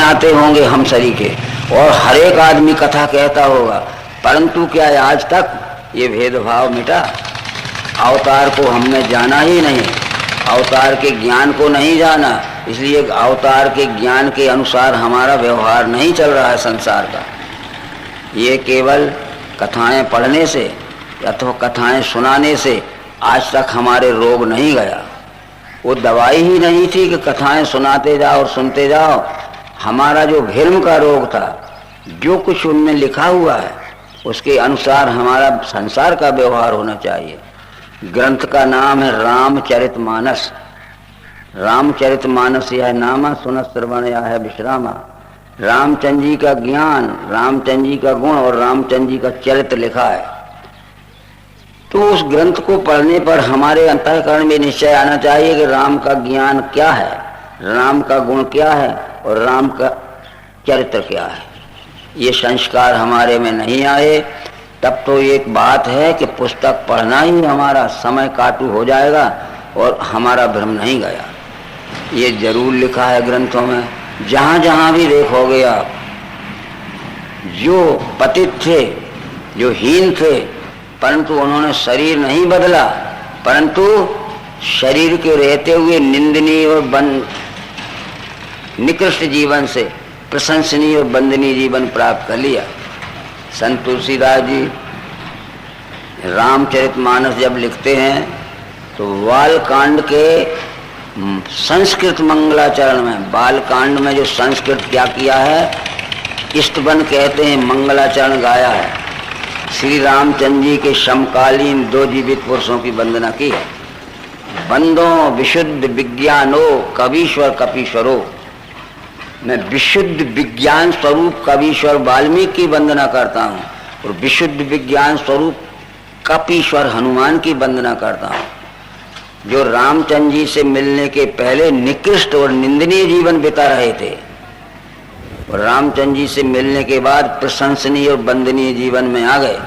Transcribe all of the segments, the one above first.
आते होंगे हम सरी के, और हर एक आदमी कथा कहता होगा, परंतु क्या आज तक ये भेदभाव मिटा? अवतार को हमने जाना ही नहीं, अवतार के ज्ञान को नहीं जाना, इसलिए अवतार के ज्ञान के अनुसार हमारा व्यवहार नहीं चल रहा है संसार का। ये केवल कथाएं पढ़ने से अथवा कथाएं सुनाने से आज तक हमारे रोग नहीं गया। वो दवाई ही नहीं थी कि कथाएं सुनाते जाओ और सुनते जाओ। हमारा जो धर्म का रोग था, जो कुछ उनमें लिखा हुआ है उसके अनुसार हमारा संसार का व्यवहार होना चाहिए। ग्रंथ का नाम है रामचरितमानस। रामचरितमानस यह नामा सुनत श्रवण या है विश्रामा। रामचंद्र जी का ज्ञान, रामचंद्र जी का गुण और रामचंद्र जी का चरित्र लिखा है। तो उस ग्रंथ को पढ़ने पर हमारे अंतःकरण में निश्चय आना चाहिए कि राम का ज्ञान क्या है, राम का गुण क्या है और राम का चरित्र क्या है। ये संस्कार हमारे में नहीं आए तब तो एक बात है कि पुस्तक पढ़ना ही हमारा समय काटू हो जाएगा और हमारा भ्रम नहीं गया। ये जरूर लिखा है ग्रंथों में, जहाँ जहाँ भी देखोगे आप, जो पतित थे, जो हीन थे, परंतु उन्होंने शरीर नहीं बदला, परंतु शरीर के रहते हुए निंदनीय और निकृष्ट जीवन से प्रशंसनीय और वंदनीय जीवन प्राप्त कर लिया। संत तुलसीदास जी रामचरितमानस जब लिखते हैं तो बालकांड के संस्कृत मंगलाचरण में, बालकांड में जो संस्कृत क्या किया है, इष्टवन कहते हैं, मंगलाचरण गाया है। श्री रामचंद्र जी के समकालीन 2 जीवित पुरुषों की वंदना की है। बंदो विशुद्ध विज्ञानो कवीश्वर कपीश्वरो। मैं विशुद्ध विज्ञान स्वरूप कवीश्वर वाल्मीकि की वंदना करता हूँ और विशुद्ध विज्ञान स्वरूप कपीश्वर हनुमान की वंदना करता हूँ, जो रामचंद्र जी से मिलने के पहले निकृष्ट और निंदनीय जीवन बिता रहे थे और रामचंद्र जी से मिलने के बाद प्रशंसनीय और वंदनीय जीवन में आ गए।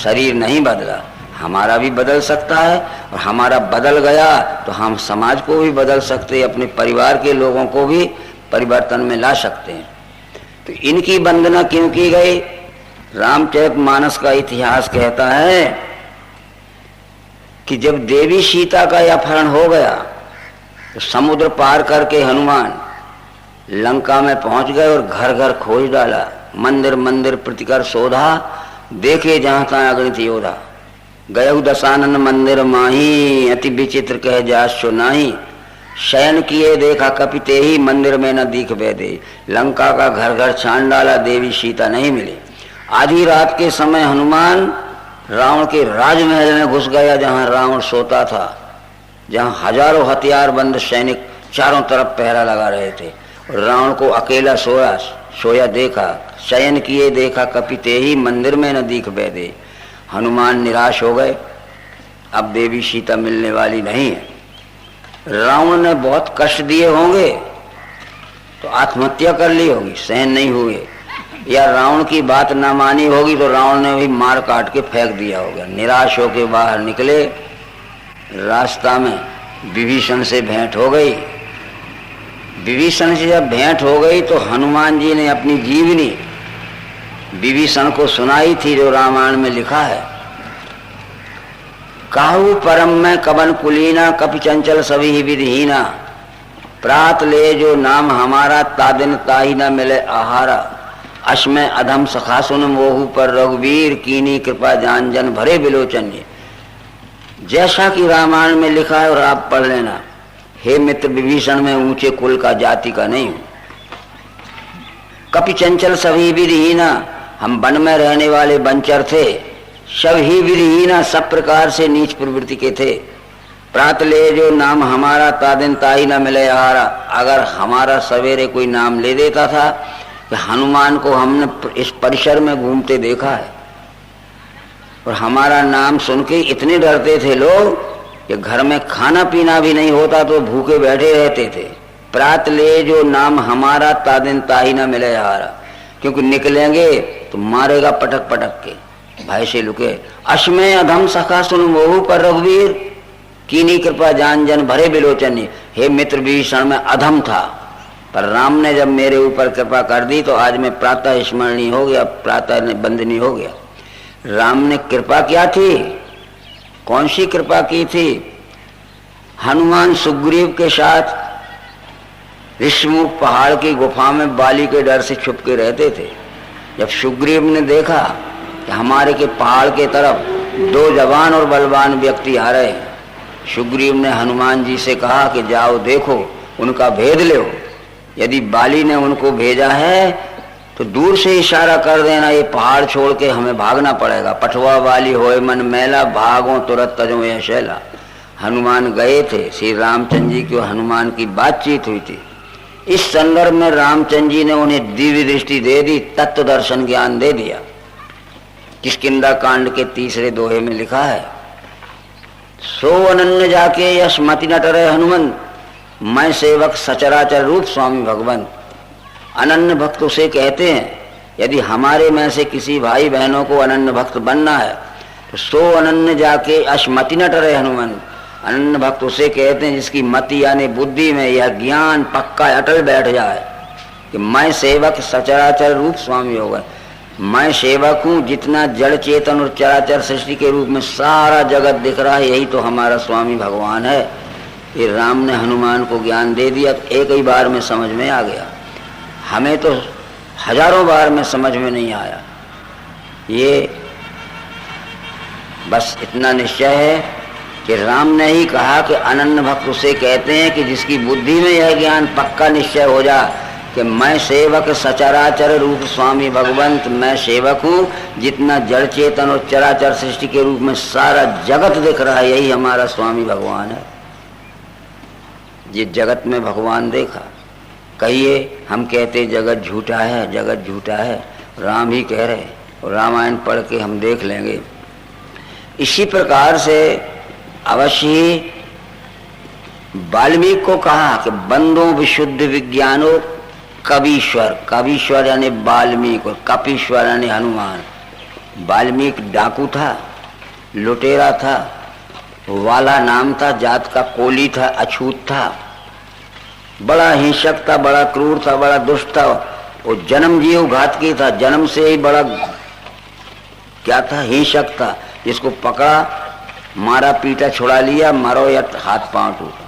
शरीर नहीं बदला, हमारा भी बदल सकता है और हमारा बदल गया तो हम समाज को भी बदल सकते हैं, अपने परिवार के लोगों को भी परिवर्तन में ला सकते हैं। तो इनकी वंदना क्यों की गई? रामचरितमानस का इतिहास कहता है कि जब देवी सीता का अपहरण हो गया तो समुद्र पार करके हनुमान लंका में पहुंच गए और घर घर खोज डाला, मंदिर मंदिर प्रतिकर शोधा, देखे जहां तहां अगणित योधा। गयहु दशानन मंदिर माही, अति विचित्र कह जासो नाही। शयन किए देखा कपिते ही, मंदिर में न दीख बैदे। लंका का घर घर छान डाला, देवी सीता नहीं मिली। आधी रात के समय हनुमान रावण के राजमहल में घुस गया, जहां रावण सोता था, जहां हजारों हथियारबंद सैनिक चारों तरफ पहरा लगा रहे थे। रावण को अकेला सोया देखा। शयन किए देखा कपिते ही, मंदिर में न दीख बैदे। हनुमान निराश हो गए, अब देवी सीता मिलने वाली नहीं है। रावण ने बहुत कष्ट दिए होंगे तो आत्महत्या कर ली होगी, सहन नहीं हुए, या रावण की बात ना मानी होगी तो रावण ने भी मार काट के फेंक दिया होगा। निराश होकर बाहर निकले, रास्ता में विभीषण से भेंट हो गई। विभीषण से जब भेंट हो गई तो हनुमान जी ने अपनी जीवनी विभीषण को सुनाई थी, जो रामायण में लिखा है। काहू परम में कबन कुलीना, कपि चंचल सभी ही विधिहीना। प्रात ले जो नाम हमारा, तादिन ताही न मिले आहारा। अश्मय अधम सखा सुन मोहू पर रघुवीर, कीनी कृपा जान जन भरे बिलोचन्य। जैसा कि रामायण में लिखा है और आप पढ़ लेना। हे मित्र विभीषण, में ऊंचे कुल का जाति का नहीं हूं। कपि चंचल सभी विधिहीना, हम वन में रहने वाले वनचर थे, सब ही विधिहीना, सब प्रकार से नीच प्रवृत्ति के थे। प्रात ले जो नाम हमारा, तादिन ताही न मिले आहारा। अगर हमारा सवेरे कोई नाम ले देता था, कि हनुमान को हमने इस परिसर में घूमते देखा है और हमारा नाम सुन के इतने डरते थे लोग कि घर में खाना पीना भी नहीं होता तो भूखे बैठे रहते थे। प्रात ले जो नाम हमारा, तादिन ताही न मिले आहारा, क्योंकि निकलेंगे तो मारेगा पटक पटक के, भय से लुके। अश्मय अधम सखा सुन मोहू पर रघुवीर, कीनी कृपा जान जन भरे बिलोचन्य। हे मित्र विभीषण में अधम था, पर राम ने जब मेरे ऊपर कृपा कर दी तो आज मैं प्रातः स्मरणीय हो गया, प्रातः बंदनीय हो गया। राम ने कृपा क्या थी, कौन सी कृपा की थी? हनुमान सुग्रीव के साथ ऋषिमुख पहाड़ की गुफा में बाली के डर से छुप के रहते थे। जब सुग्रीव ने देखा कि हमारे के पहाड़ के तरफ दो जवान और बलवान व्यक्ति आ रहे हैं, सुग्रीव ने हनुमान जी से कहा कि जाओ देखो, उनका भेद लो। यदि बाली ने उनको भेजा है तो दूर से इशारा कर देना, ये पहाड़ छोड़ के हमें भागना पड़ेगा। पठवा वाली होए मन मैला, भागो तुरंत तजो यह शैला। हनुमान गए थे, श्री रामचंद्र जी की हनुमान की बातचीत हुई थी। इस संदर्भ में रामचंद्र जी ने उन्हें दिव्य दृष्टि दे दी, तत्व दर्शन ज्ञान दे दिया। किष्किंधा कांड के 3 दोहे में लिखा है, सो अनन्य जाके यश मति न टरे हनुमंत, मैं सेवक सचराचर रूप स्वामी भगवंत। अनन्य भक्त उसे कहते हैं, यदि हमारे में से किसी भाई बहनों को अनन्य भक्त बनना है तो सो अनन्य जाके अश्मति न टरे हनुमंत। अनन्य भक्त उसे कहते हैं जिसकी मति यानी बुद्धि में यह ज्ञान पक्का अटल बैठ जाए कि मैं सेवक सचराचर रूप स्वामी होगा। मैं सेवक हूँ, जितना जड़ चेतन और चराचर सृष्टि के रूप में सारा जगत दिख रहा है, यही तो हमारा स्वामी भगवान है। ये राम ने हनुमान को ज्ञान दे दिया, एक ही बार में समझ में आ गया। हमें तो हजारों बार में समझ में नहीं आया। ये बस इतना निश्चय है कि राम ने ही कहा कि अनन्य भक्त उसे कहते हैं कि जिसकी बुद्धि में यह ज्ञान पक्का निश्चय हो जा कि मैं सेवक सचराचर रूप स्वामी भगवंत, मैं सेवक हूँ, जितना जड़ चेतन और चराचर सृष्टि के रूप में सारा जगत दिख रहा है, यही हमारा स्वामी भगवान है। ये जगत में भगवान देखा। कहिए हम कहते जगत झूठा है, जगत झूठा है, राम ही कह रहे, और रामायण पढ़ के हम देख लेंगे। इसी प्रकार से अवश्य ही वाल्मीकि को कहा कि बंदो विशुद्ध विज्ञानो कवीश्वर, कवीश्वर यानी वाल्मीकि, और कपीश्वर यानी हनुमान। वाल्मीकि डाकू था, लुटेरा था, वाला नाम था, जात का कोली था, अछूत था, बड़ा हिंसक था, बड़ा क्रूर था, बड़ा दुष्ट था, वो जन्म जीव घातकी था, जन्म से ही बड़ा क्या था, हिंसक था। जिसको पकड़ा मारा पीटा छुड़ा लिया, मारो या हाथ पांव टूटा।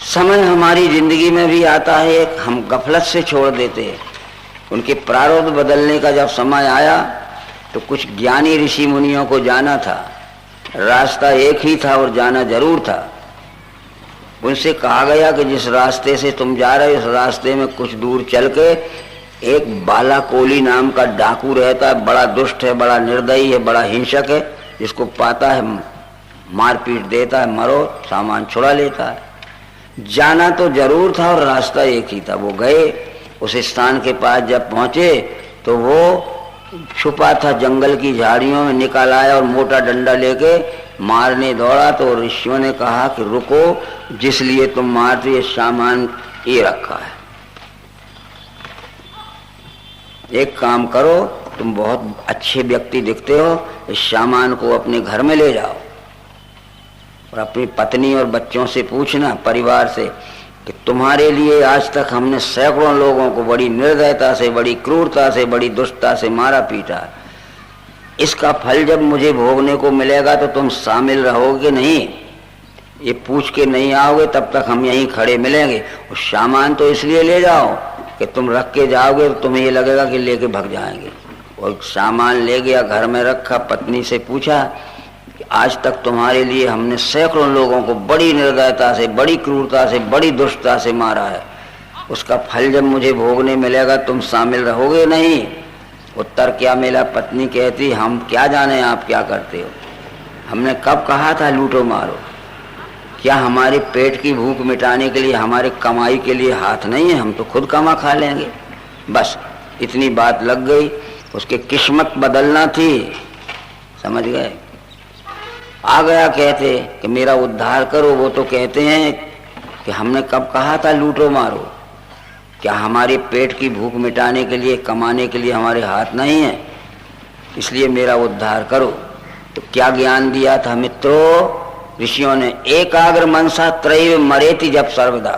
समय हमारी जिंदगी में भी आता है, हम गफलत से छोड़ देते हैं। उनके प्रारब्ध बदलने का जब समय आया तो कुछ ज्ञानी ऋषि मुनियों को जाना था, रास्ता एक ही था और जाना जरूर था। उनसे कहा गया कि जिस रास्ते से तुम जा रहे हो, उस रास्ते में कुछ दूर चल के एक बाला कोली नाम का डाकू रहता है, बड़ा दुष्ट है, बड़ा निर्दयी है, बड़ा हिंसक है, जिसको पाता है मारपीट देता है, मरो सामान छुड़ा लेता है। जाना तो जरूर था और रास्ता एक ही था। वो गए, उस स्थान के पास जब पहुंचे तो वो छुपा था जंगल की झाड़ियों में, निकल आया और मोटा डंडा लेके मारने दौड़ा। तो ऋषियों ने कहा कि रुको, जिस लिए तुम मारते ये सामान ये रखा है, एक काम करो, तुम बहुत अच्छे व्यक्ति दिखते हो, इस सामान को अपने घर में ले जाओ और अपनी पत्नी और बच्चों से पूछना, परिवार से, कि तुम्हारे लिए आज तक हमने सैकड़ों लोगों को बड़ी निर्दयता से, बड़ी क्रूरता से, बड़ी दुष्टता से मारा पीटा। इसका फल जब मुझे भोगने को मिलेगा तो तुम शामिल रहोगे नहीं? ये पूछ के नहीं आओगे तब तक हम यहीं खड़े मिलेंगे। और सामान तो इसलिए ले जाओ कि तुम रख के जाओगे तो तुम्हें ये लगेगा कि लेके भाग जाएंगे। और सामान ले गया, घर में रखा, पत्नी से पूछा कि आज तक तुम्हारे लिए हमने सैकड़ों लोगों को बड़ी निर्दयता से, बड़ी क्रूरता से, बड़ी दुष्टता से मारा है, उसका फल जब मुझे भोगने मिलेगा तुम शामिल रहोगे नहीं? उत्तर क्या मिला? पत्नी कहती, हम क्या जाने आप क्या करते हो, हमने कब कहा था लूटो मारो? क्या हमारे पेट की भूख मिटाने के लिए, हमारे कमाई के लिए हाथ नहीं है? हम तो खुद कमा खा लेंगे। बस इतनी बात लग गई। उसके किस्मत बदलना थी, समझ गए? आ गया कहते कि मेरा उद्धार करो। वो तो कहते हैं कि हमने कब कहा था लूटो मारो? क्या हमारे पेट की भूख मिटाने के लिए, कमाने के लिए हमारे हाथ नहीं है? इसलिए मेरा उद्धार करो। तो क्या ज्ञान दिया था मित्रों ऋषियों ने? एकाग्र मनसा त्रैव मरेति जब सर्वदा।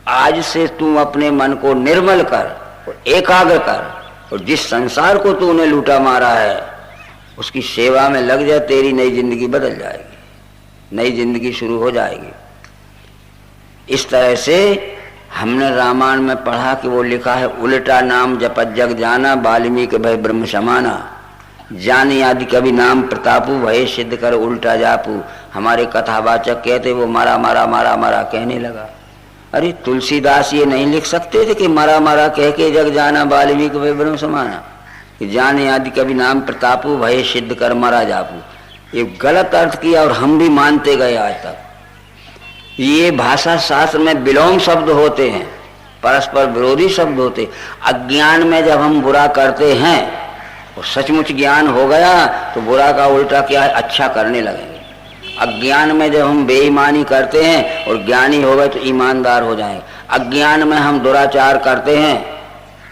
आज से तू अपने मन को निर्मल कर और एकाग्र कर, और जिस संसार को तूने लूटा मारा है उसकी सेवा में लग जा, तेरी नई जिंदगी बदल जाएगी, नई जिंदगी शुरू हो जाएगी। इस तरह से हमने रामायण में पढ़ा कि वो लिखा है, उल्टा नाम जपत जग जाना, वाल्मीकि भय ब्रह्म समाना, जानी आदि कवि नाम प्रतापू, भय सिद्ध कर उल्टा जापू। हमारे कथावाचक कहते वो मारा मारा मारा मारा कहने लगा। अरे तुलसीदास ये नहीं लिख सकते थे कि मारा मारा कह के जग जाना, वाल्मीकि भय ब्रह्म समाना, कि जाने आदि कवि नाम प्रतापू, भय सिद्ध कर मरा जापू। ये गलत अर्थ किया और हम भी मानते गए आज तक। ये भाषा शास्त्र में विलोम शब्द होते हैं, परस्पर विरोधी शब्द होते। अज्ञान में जब हम बुरा करते हैं और सचमुच ज्ञान हो गया तो बुरा का उल्टा क्या है, अच्छा करने लगेंगे। अज्ञान में जब हम बेईमानी करते हैं और ज्ञानी हो गए तो ईमानदार हो जाएंगे। अज्ञान में हम दुराचार करते हैं,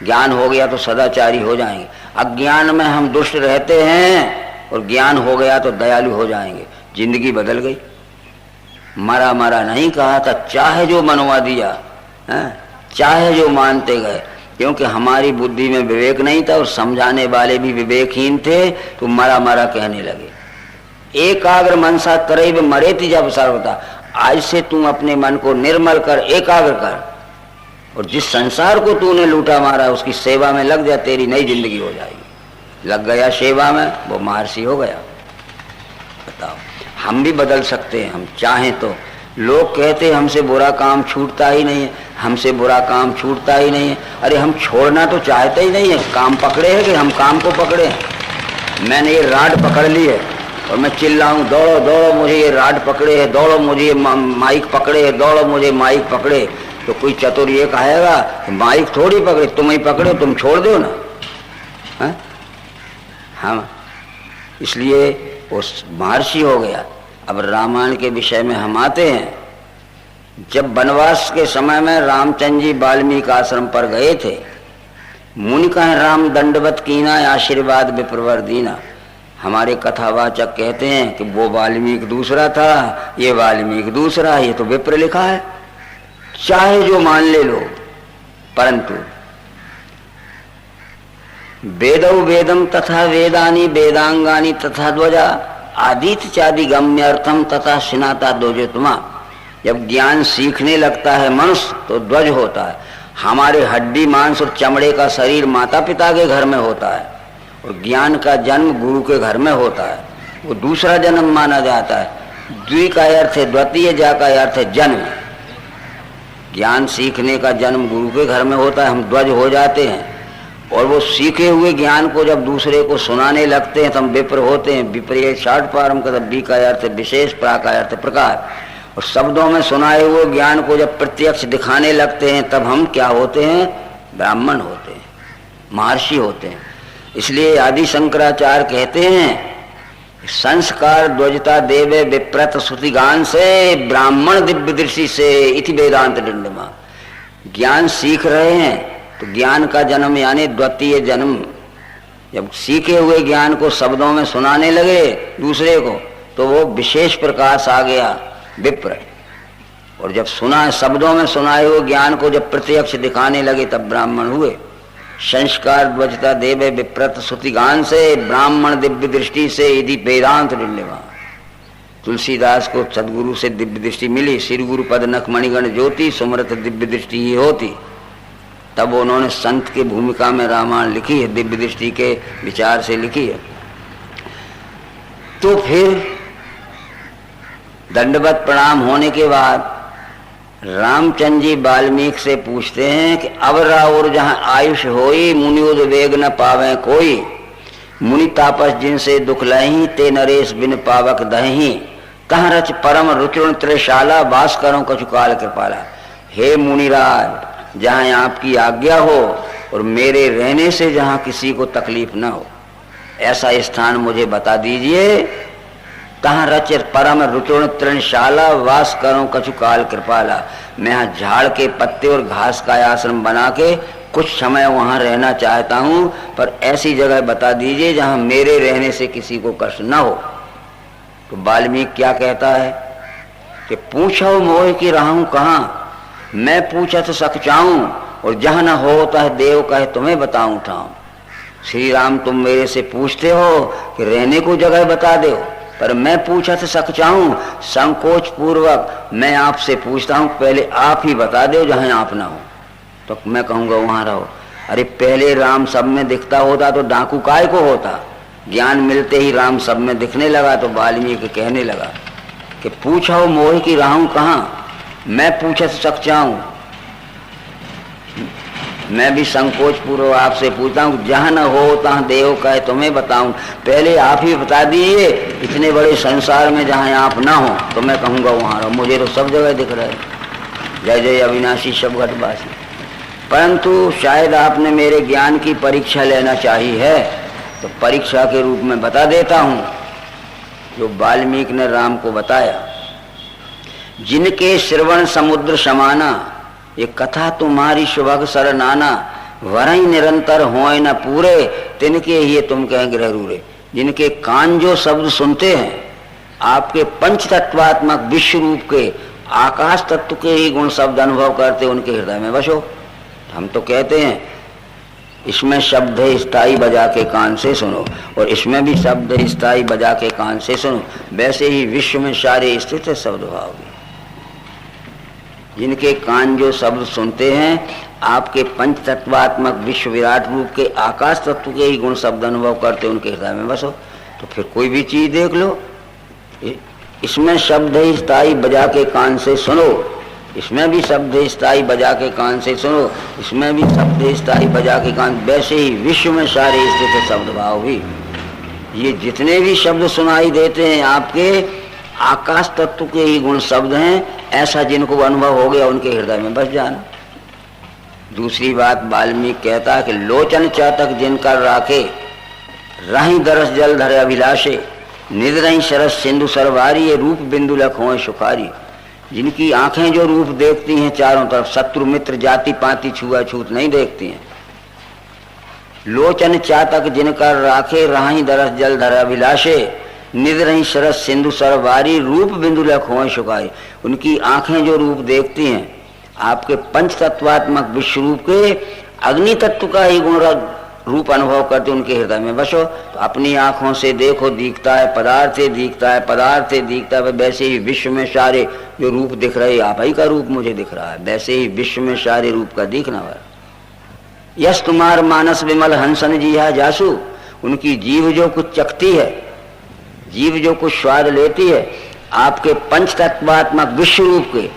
ज्ञान हो गया तो सदाचारी हो जाएंगे। अज्ञान में हम दुष्ट रहते हैं और ज्ञान हो गया तो दयालु हो जाएंगे। जिंदगी बदल गई। मरा मरा नहीं कहा था, चाहे जो मनवा दिया है, चाहे जो मानते गए, क्योंकि हमारी बुद्धि में विवेक नहीं था और समझाने वाले भी विवेकहीन थे, तो मरा मरा कहने लगे। एकाग्र मनसा तरैव मरेति जब सर्वथा, आज से तू अपने मन को निर्मल कर, एकाग्र कर, और जिस संसार को तूने लूटा मारा उसकी सेवा में लग जा, तेरी नई जिंदगी हो जाएगी। लग गया सेवा में, वो महर्षि हो गया। बताओ, हम भी बदल सकते हैं, हम चाहें तो। लोग कहते हैं हमसे बुरा काम छूटता ही नहीं है, हमसे बुरा काम छूटता ही नहीं है। अरे हम छोड़ना तो चाहते ही नहीं है, काम पकड़े हैं कि हम काम को पकड़े हैं। मैंने ये राड पकड़ ली है और मैं चिल्लाऊं, दौड़ो दौड़ो मुझे ये राड पकड़े है, दौड़ो मुझे ये माइक पकड़े है, दौड़ो मुझे माइक पकड़े, तो कोई चतुर ये कहेगा माइक थोड़ी पकड़े, तुम ही पकड़ो, तुम छोड़ दो ना। है? हाँ, इसलिए वो महर्षि हो गया। अब रामायण के विषय में हम आते हैं। जब वनवास के समय में रामचंद्र जी वाल्मीकि आश्रम पर गए थे, मुनि कहें राम दंडवत कीना, आशीर्वाद विप्रवर दीना। हमारे कथावाचक कहते हैं कि वो वाल्मीकि दूसरा था, ये वाल्मीकि दूसरा, ये तो विप्र लिखा है। चाहे जो मान ले लो, परंतु वेदौ वेदम तथा वेदानी वेदांगानी तथा ध्वजा आदित्य चादि गम्यर्थम तथा सिनाता दोजोत्मा। जब ज्ञान सीखने लगता है मनुष्य तो ध्वज होता है। हमारे हड्डी मांस और चमड़े का शरीर माता पिता के घर में होता है और ज्ञान का जन्म गुरु के घर में होता है, वो दूसरा जन्म माना जाता है। द्वि का अर्थ है द्वितीय, जा का अर्थ है जन्म। ज्ञान सीखने का जन्म गुरु के घर में होता है, हम ध्वज हो जाते हैं। और वो सीखे हुए ज्ञान को जब दूसरे को सुनाने लगते हैं तो हम विप्र होते हैं। विपर्य शार्ट प्रारंभ का बी का अर्थ विशेष, प्रा का अर्थ प्रकार। और शब्दों में सुनाए हुए ज्ञान को जब प्रत्यक्ष दिखाने लगते हैं तब हम क्या होते हैं, ब्राह्मण होते हैं, महर्षि होते हैं। इसलिए आदि शंकराचार्य कहते हैं संस्कार ध्वजता देवे विप्रत श्रुतिगान से, ब्राह्मण दिव्य दृष्टि से इति वेदांत डिंडमा। ज्ञान सीख रहे हैं तो ज्ञान का जन्म यानी द्वितीय जन्म। जब सीखे हुए ज्ञान को शब्दों में सुनाने लगे दूसरे को तो वो विशेष प्रकाश आ गया, विप्र। और जब सुना शब्दों में सुनाए हुए ज्ञान को जब प्रत्यक्ष दिखाने लगे तब ब्राह्मण हुए। संस्कार ध्वजता देवे विप्रत श्रुतिगान से, ब्राह्मण दिव्य दृष्टि से यदि वेदांत डिंडमा। तुलसीदास को सदगुरु से दिव्य दृष्टि मिली, श्री गुरु पद नख मणिगण ज्योति, सुमरत दिव्य दृष्टि ही होती। तब उन्होंने संत की भूमिका में रामायण लिखी है, दिव्य दृष्टि के विचार से लिखी है। तो फिर दंडवत प्रणाम होने के बाद रामचंद्र जी वाल्मीकि से पूछते हैं कि अब राउर जहाँ आयुष होई, मुनि उद्वेग न पावे कोई, मुनि तापस जिनसे दुख लही, ते नरेश बिन पावक दही, कहाँ रच परम रुचुण त्रिशाला, वास करो कछुकाल कृपाला। हे मुनिराज, जहाँ आपकी आज्ञा हो और मेरे रहने से जहाँ किसी को तकलीफ न हो, ऐसा स्थान मुझे बता दीजिए। तहाँ रच परम रुचुण तृणशाला, वास करो कछुकाल कृपाला। मैं यहाँ झाड़ के पत्ते और घास का आश्रम बना के कुछ समय वहाँ रहना चाहता हूँ, पर ऐसी जगह बता दीजिए जहाँ मेरे रहने से किसी को कष्ट न हो। तो वाल्मीकि क्या कहता है कि पूछो मोह की रहूं कहाँ, मैं पूछत सक चाहूं और जहां न होता है देव कहे तुम्हें बताऊं ठाऊं। श्री राम तुम मेरे से पूछते हो कि रहने को जगह बता दो, पर मैं पूछत सक चाहूं संकोच पूर्वक मैं आपसे पूछता हूं पहले आप ही बता दो जहां आप ना हो, तो मैं कहूंगा वहां रहो। अरे पहले राम सब में दिखता होता तो डाकू काय को होता। ज्ञान मिलते ही राम सब में दिखने लगा तो वाल्मीकि कहने लगा कि पूछो मोह की राहूं कहाँ, मैं पूछत सक चाहूं, मैं भी संकोच पूर्वक आपसे पूछता हूँ जहां न हो तहां देव कहे तुम्हें बताऊं, पहले आप ही बता दीजिए। इतने बड़े संसार में जहां आप ना हो तो मैं कहूंगा वहां रहो, मुझे तो सब जगह दिख रहा है। जय जय अविनाशी सब घटवासी। परंतु शायद आपने मेरे ज्ञान की परीक्षा लेना चाहिए है, तो परीक्षा के रूप में बता देता हूं जो वाल्मीकि ने राम को बताया। जिनके श्रवण समुद्र समाना, ये कथा तुम्हारी शुभग सर नाना, वरही निरंतर होए न पूरे, तिनके ही तुम कहें ग्रह रूरे। जिनके कान जो शब्द सुनते हैं आपके पंच तत्वात्मक विश्व रूप के आकाश तत्व के ही गुण शब्द अनुभव करते, उनके हृदय में बसो। हम तो कहते हैं इसमें शब्द है स्थाई बजा के कान से सुनो, और इसमें भी शब्द है स्थाई बजा के कान से सुनो, वैसे ही विश्व में सारे स्थित है शब्द भाव भी। जिनके कान जो शब्द सुनते हैं आपके पंच तत्वात्मक विश्व विराट रूप के आकाश तत्व के ही गुण शब्द अनुभव करते, उनके हृदय में बसो। तो फिर कोई भी चीज देख लो, इसमें शब्द है स्थाई बजा के कान से सुनो, इसमें भी शब्द स्थाई बजा के कान से सुनो, इसमें भी शब्द स्थाई बजा के कान, वैसे ही विश्व में सारे स्थित शब्द भाव भी। ये जितने भी शब्द सुनाई देते हैं आपके आकाश तत्व के ही गुण शब्द हैं, ऐसा जिनको अनुभव हो गया उनके हृदय में बस जाना। दूसरी बात वाल्मीकि कहता है कि लोचन चातक जिनका राखे, राही दरस जल धरे अभिलाषे, निध रही सरस सिंधु सरवारी, ये रूप बिंदु लख होए सुखारी। जिनकी आंखें जो रूप देखती हैं चारों तरफ, शत्रु मित्र जाति पाति छुआछूत नहीं देखती हैं। लोचन चातक जिनका राखे, राही दरस जल धर अभिलाषे, निध रही सरस सिंधु सरवारी, रूप बिंदु लख होए सुखारी। उनकी आंखें जो रूप देखती हैं आपके पंच तत्वात्मक विश्व रूप के अग्नि तत्व का ही गुण रूप अनुभव करते, उनके हृदय में बसो। तो अपनी आंखों से देखो दिखता है पदार्थ से, दिखता है पदार्थ से दिखता है, वैसे ही विश्व में सारे जो रूप दिख रहे आप ही का रूप मुझे दिख रहा है, वैसे ही विश्व में सारे रूप का दिखना है। यश कुमार मानस विमल हंसन जी है जासु, उनकी जीव जो कुछ चखती है, जीव जो कुछ स्वाद लेती है, आपके पंच तत्वात्मक विश्व रूप के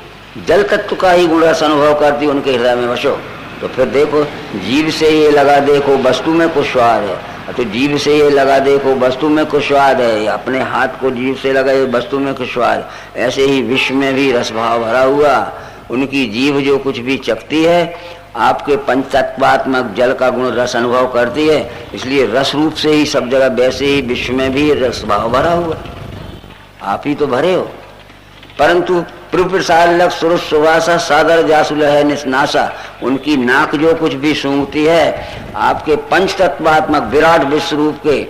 जल तत्व का ही गुण रस अनुभव करती, उनके हृदय में बसो। तो फिर देखो जीव से ये लगा देखो वस्तु में कुछ स्वाद है, तो जीव से ये लगा देखो वस्तु में कुछ स्वाद है, अपने हाथ को जीव से लगाए वस्तु में कुछ स्वाद। ऐसे ही विश्व में भी रस भाव भरा हुआ, उनकी जीव जो कुछ भी चखती है आपके पंचतत्वात्मक जल का गुण रस अनुभव करती है, इसलिए रस रूप से ही सब जगह, वैसे ही विश्व में भी रस भाव भरा हुआ, आप ही तो भरे हो। परंतु प्रसाद सुर सुवासा सादर जासुल है निस्नासा, उनकी नाक जो कुछ भी सूंघती है आपके पंच तत्वात्मक विराट विश्व रूप के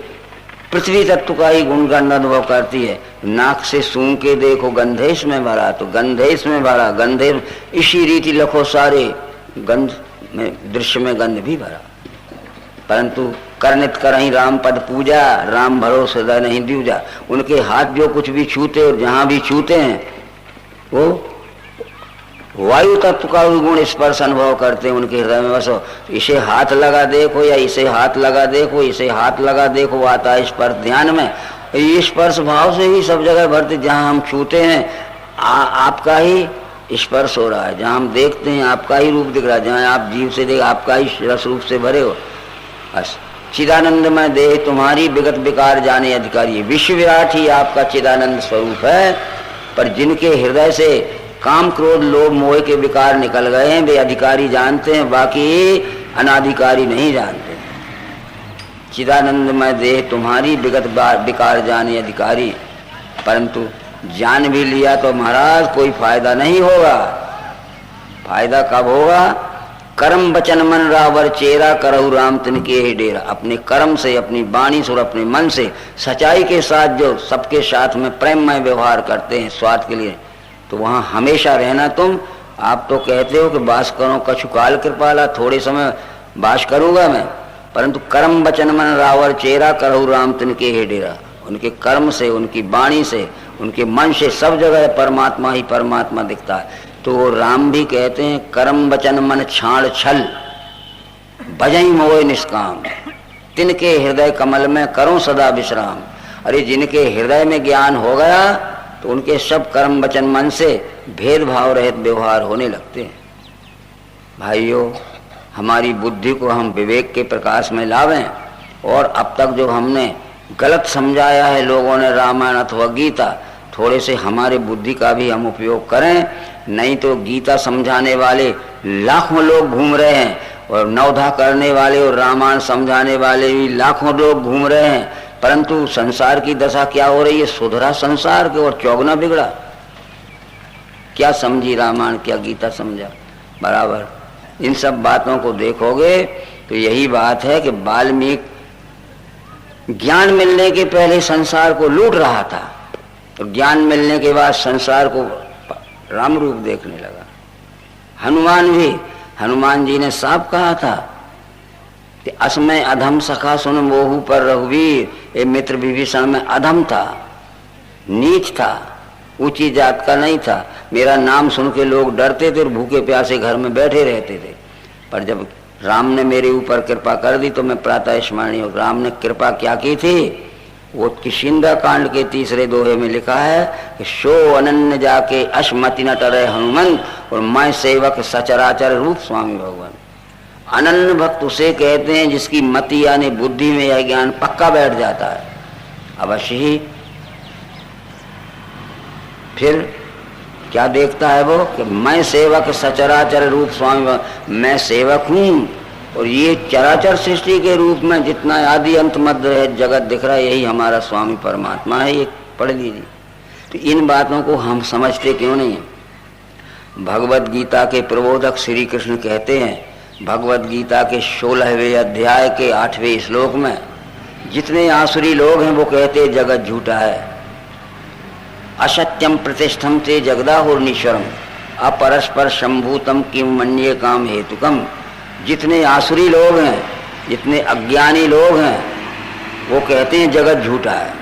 पृथ्वी तत्व का ही गुणगंध अनुभव करती है। नाक से सूंघ के देखो गंधेश में भरा, तो गंधेश में भरा, गंधे इसी रीति लखो सारे गंध में, दृश्य में गंध भी भरा। परंतु करनित करहीं राम पद पूजा, राम भरोसे हृदय नहीं दूजा। उनके हाथ जो कुछ भी छूते और जहां भी छूते हैं वो वायु तत्व का गुण स्पर्श अनुभव करते हैं, उनके हृदय में बसो। इसे हाथ लगा देखो या इसे हाथ लगा देखो, इसे हाथ लगा देखो, आता है स्पर्श ध्यान में। ये स्पर्श भाव से ही सब जगह भरते, जहां हम छूते हैं आपका ही स्पर्श हो रहा है, जहां हम देखते हैं आपका ही रूप दिख रहा है, जहां आप जीव से देख आपका ही रस रूप से भरे हो। बस चिदानंदमय देह तुम्हारी विगत विकार जाने अधिकारी, विश्व विराट ही आपका चिदानंद स्वरूप है। पर जिनके हृदय से काम क्रोध लोभ मोह के विकार निकल गए हैं वे अधिकारी जानते हैं, बाकी अनाधिकारी नहीं जानते। चिदानंदमय देह तुम्हारी विगत विकार जाने अधिकारी, परंतु जान भी लिया तो महाराज कोई फायदा नहीं होगा। फायदा कब होगा? कर्म वचन मन रावर चेरा, करहु राम तिनके ही डेरा। अपने कर्म से, अपनी वाणी से और अपने मन से सच्चाई के साथ जो सबके साथ में प्रेममय व्यवहार करते हैं स्वार्थ के लिए, तो वहां हमेशा रहना तुम आप तो कहते हो कि बास करो कछु काल कृपाला, थोड़े समय बास करूंगा मैं, परंतु कर्म वचन मन रावर चेरा करहु राम तिनके हे डेरा। उनके कर्म से, उनकी वाणी से, उनके मन से सब जगह परमात्मा ही परमात्मा दिखता है। तो वो राम भी कहते हैं कर्म वचन मन छाड़ छल बजई मोय निष्काम, तिनके हृदय कमल में करो सदा विश्राम। अरे जिनके हृदय में ज्ञान हो गया तो उनके सब कर्म वचन मन से भेदभाव रहित व्यवहार होने लगते हैं। भाइयों, हमारी बुद्धि को हम विवेक के प्रकाश में लावें और अब तक जो हमने गलत समझाया है लोगों ने रामायण अथवा गीता, थोड़े से हमारे बुद्धि का भी हम उपयोग करें। नहीं तो गीता समझाने वाले लाखों लोग घूम रहे हैं और नवधा करने वाले और रामायण समझाने वाले भी लाखों लोग घूम रहे हैं, परंतु संसार की दशा क्या हो रही है? सुधरा संसार के और चौगना बिगड़ा। क्या समझी रामायण, क्या गीता समझा बराबर। इन सब बातों को देखोगे तो यही बात है कि वाल्मीकि ज्ञान मिलने के पहले संसार को लूट रहा था, तो ज्ञान मिलने के बाद संसार को राम रूप देखने लगा। हनुमान भी, हनुमान जी ने साफ कहा था कि असमय अधम सखा सुन मोहू पर रघुवीर। ये मित्र विभीषण में अधम था, नीच था, ऊंची जात का नहीं था। मेरा नाम सुन के लोग डरते थे और भूखे प्यासे घर में बैठे रहते थे, पर जब राम ने मेरे ऊपर कृपा कर दी तो मैं प्रातः स्मरणीय हूँ। राम ने कृपा क्या की थी? वो किशिंदा कांड के 3 दोहे में लिखा है कि शो अनन्य जाके अश्मति न टरे हनुमंत, और मैं सेवक सचराचर रूप स्वामी भगवान। अनन्य भक्त उसे कहते हैं जिसकी मति यानी बुद्धि में यह ज्ञान पक्का बैठ जाता है। अवश्य ही फिर क्या देखता है वो कि मैं सेवक सचराचर रूप स्वामी, मैं सेवक हूँ और ये चराचर सृष्टि के रूप में जितना आदि अंत मध्य है जगत दिख रहा है, यही हमारा स्वामी परमात्मा है। ये पढ़ लीजिए। तो इन बातों को हम समझते क्यों नहीं? भगवत गीता के प्रबोधक श्री कृष्ण कहते हैं, भगवत गीता के 16वें अध्याय के 8वें श्लोक में, जितने आसुरी लोग हैं वो कहते जगत झूठा है। असत्यम प्रतिष्ठम ते जगदाहुर्नीश्वरम अपरस्पर शंभूतम किम मन्ये काम हेतुकम। जितने आसुरी लोग हैं, जितने अज्ञानी लोग हैं, वो कहते हैं जगत झूठा है।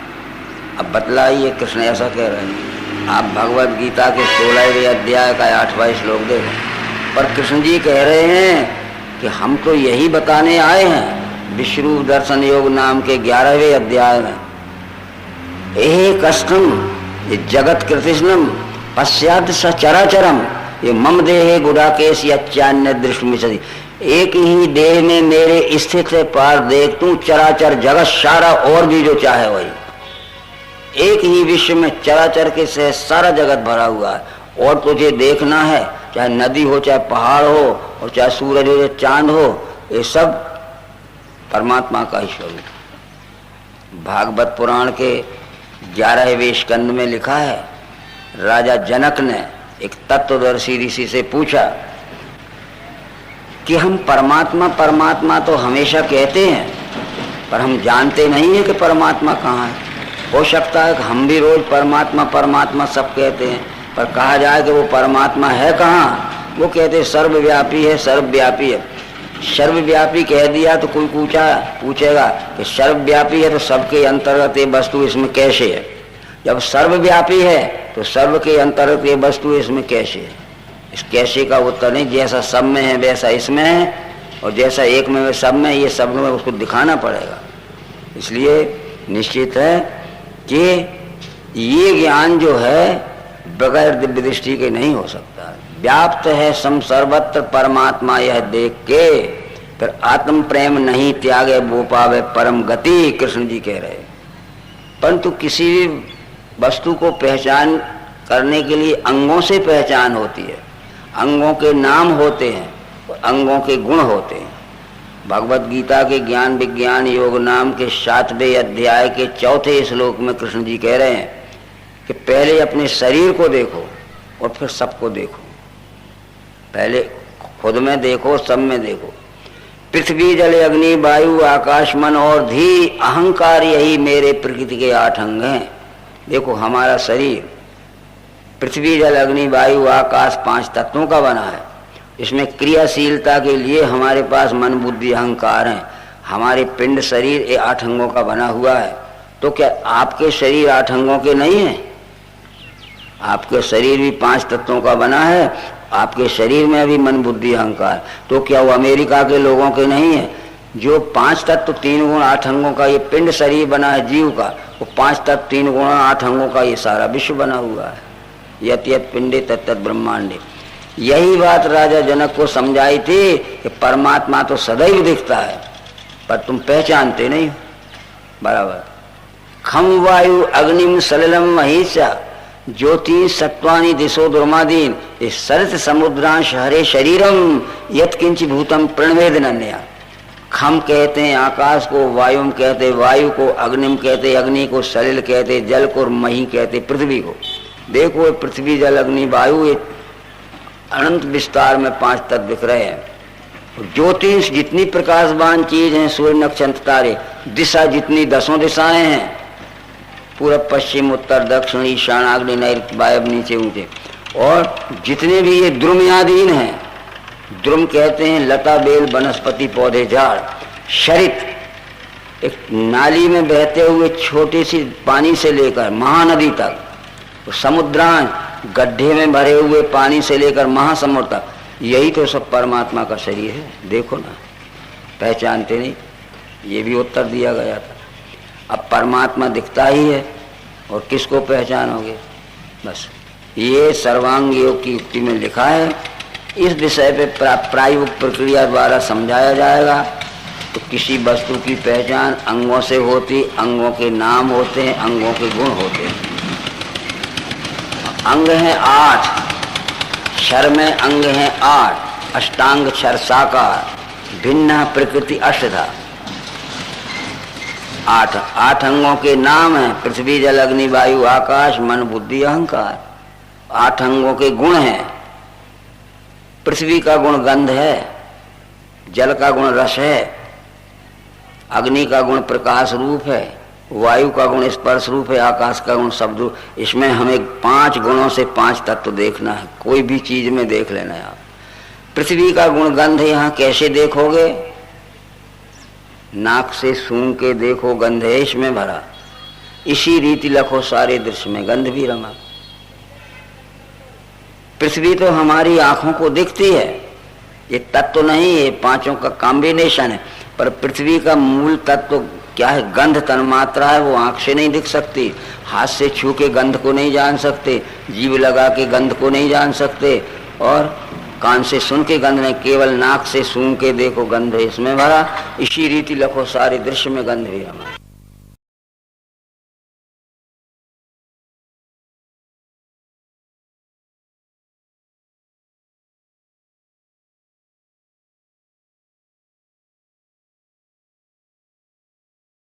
अब बतलाइए, कृष्ण ऐसा कह रहे हैं। आप भगवत गीता के 16वें अध्याय का 8वां श्लोक देखो, पर कृष्ण जी कह रहे हैं कि हम तो यही बताने आए हैं विश्वरूप दर्शन योग नाम के 11वें अध्याय में, एहे कष्टम ये जगत कृतिष्णम पश्चात सचराचरम ये मम देहे गुडाकेश यान्य दृष्टि। एक ही देह में मेरे स्थित है, पार देख तू चराचर जगत सारा और भी जो चाहे वही। एक ही विश्व में चराचर के से सारा जगत भरा हुआ है और तुझे देखना है, चाहे नदी हो, चाहे पहाड़ हो, और चाहे सूरज हो, चाहे चांद हो, ये सब परमात्मा का ही स्वरूप। भागवत पुराण के 11वें स्कंद में लिखा है, राजा जनक ने एक तत्वदर्शी ऋषि से पूछा कि हम परमात्मा परमात्मा तो हमेशा कहते हैं, पर हम जानते नहीं है कि परमात्मा कहाँ है। हो सकता है कि हम भी रोज परमात्मा परमात्मा सब कहते हैं, पर कहा जाए कि वो परमात्मा है कहाँ? वो कहते सर्वव्यापी है, सर्वव्यापी है। सर्वव्यापी कह दिया तो कोई पूछेगा कि सर्वव्यापी है तो सबके अंतर्गत ये वस्तु इसमें कैसे है? जब सर्वव्यापी है तो सर्व के अंतर्गत ये वस्तु इसमें कैसे है? इस कैसे का उत्तर नहीं, जैसा सब में है वैसा इसमें है, और जैसा एक में सब में, ये सब में उसको दिखाना पड़ेगा। इसलिए निश्चित है कि ये ज्ञान जो है बगैर दिव्य दृष्टि के नहीं हो सकता। व्याप्त है सम सर्वत्र परमात्मा यह देख के, फिर आत्म प्रेम नहीं त्यागे वो पावे परम गति, कृष्ण जी कह रहे। परंतु किसी भी वस्तु को पहचान करने के लिए अंगों से पहचान होती है, अंगों के नाम होते हैं और अंगों के गुण होते हैं। भगवत गीता के ज्ञान विज्ञान योग नाम के 7वें अध्याय के 4थे श्लोक में कृष्ण जी कह रहे हैं कि पहले अपने शरीर को देखो और फिर सबको देखो। पहले खुद में देखो, सब में देखो। पृथ्वी जल अग्नि वायु आकाश मन और धी अहंकार, यही मेरे प्रकृति के 8 अंग हैं। देखो हमारा शरीर पृथ्वी जल अग्नि वायु आकाश 5 तत्वों का बना है। इसमें क्रियाशीलता के लिए हमारे पास मन बुद्धि अहंकार है। हमारे पिंड शरीर ये 8 अंगों का बना हुआ है। तो क्या आपके शरीर 8 अंगों के नहीं है? आपके शरीर भी 5 तत्वों का बना है। आपके शरीर में भी मन बुद्धि अहंकार। तो क्या वो अमेरिका के लोगों के नहीं है? जो 5 तत्व 3 गुण 8 अंगों का ये पिंड शरीर बना है जीव का, वो 5 तत्व 3 गुण 8 अंगों का ये सारा विश्व बना हुआ है। यत यत पिंडे तत् तत् ब्रह्मांडे। यही बात राजा जनक को समझाई थी कि परमात्मा तो सदैव दिखता है, पर तुम पहचानते नहीं हो। बराबर। खम वायु अग्निम सलिलम महिषा ज्योति सत्वानि दिशो दुर्मादीन सरस समुद्रांश हरे शरीरम यत किंच भूतम प्रणवेद नन्या। खम कहते हैं आकाश को, वायुम कहते वायु को, अग्निम कहते अग्नि को, सलिल कहते जल को और मही कहते पृथ्वी को। देखो पृथ्वी जल अग्नि वायु ये अनंत विस्तार में 5 तत्व दिख रहे हैं। ज्योतिष जितनी प्रकाशवान चीज है, सूर्य नक्षत्र तारे, दिशा जितनी 10 दिशाएं हैं, पूरब पश्चिम उत्तर दक्षिण ईशान अग्नि नैऋत्य वायव्य नीचे ऊंचे, और जितने भी ये द्रुमयादीन हैं, द्रुम कहते हैं लता बेल वनस्पति पौधे झाड़, शरित एक नाली में बहते हुए छोटी सी पानी से लेकर महानदी तक, समुद्रांश गड्ढे में भरे हुए पानी से लेकर महासमुद्र तक, यही तो सब परमात्मा का शरीर है। देखो ना, पहचानते नहीं। ये भी उत्तर दिया गया था। अब परमात्मा दिखता ही है और किसको पहचानोगे? बस ये सर्वांग योग की युक्ति में लिखा है। इस विषय पे प्रायोगिक प्रक्रिया द्वारा समझाया जाएगा। तो किसी वस्तु की पहचान अंगों से होती, अंगों के नाम होते हैं, अंगों के गुण होते हैं। अंग हैं 8, क्षर में अंग हैं 8, अष्टांग क्षर साकार, भिन्न प्रकृति अष्टधा। 8 अंगों के नाम हैं पृथ्वी जल अग्नि वायु आकाश मन बुद्धि अहंकार। 8 अंगों के गुण हैं। पृथ्वी का गुण गंध है, जल का गुण रस है, अग्नि का गुण प्रकाश रूप है, वायु का गुण स्पर्श रूप है, आकाश का गुण शब्द रूप। इसमें हमें 5 गुणों से 5 तत्व देखना है। कोई भी चीज में देख लेना है आप। पृथ्वी का गुण गंध है, यहाँ कैसे देखोगे? नाक से सूंघ के देखो, गंध है इसमें भरा। इसी रीति लखो सारे दृश्य में गंध भी रमा। पृथ्वी तो हमारी आंखों को दिखती है, ये तत्व नहीं, ये 5 का कॉम्बिनेशन है। पर पृथ्वी का मूल तत्व क्या है? गंध तन्मात्रा है। वो आंख से नहीं दिख सकती, हाथ से छू के गंध को नहीं जान सकते, जीभ लगा के गंध को नहीं जान सकते, और कान से सुन के गंध नहीं, केवल नाक से सूंघ के देखो गंध है इसमें भरा। इसी रीति लखो सारे दृश्य में गंध भी हमारा।